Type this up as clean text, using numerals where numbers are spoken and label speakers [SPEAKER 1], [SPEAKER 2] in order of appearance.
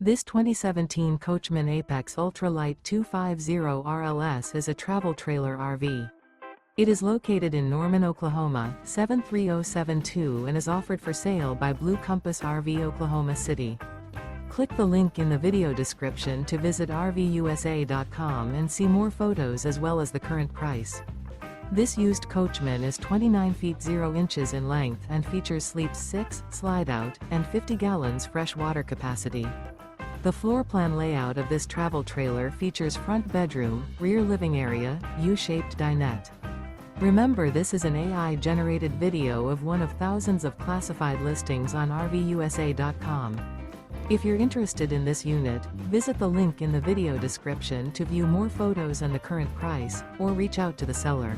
[SPEAKER 1] This 2017 Coachmen Apex Ultra-Lite 250 RLS is a travel trailer RV. It is located in Norman, Oklahoma, 73072 and is offered for sale by Blue Compass RV Oklahoma City. Click the link in the video description to visit RVUSA.com and see more photos as well as the current price. This used Coachman is 29 feet 0 inches in length and features sleeps 6, slide-out, and 50 gallons fresh water capacity. The floor plan layout of this travel trailer features front bedroom, rear living area, U-shaped dinette. Remember, this is an AI-generated video of one of thousands of classified listings on RVUSA.com. If you're interested in this unit, visit the link in the video description to view more photos and the current price, or reach out to the seller.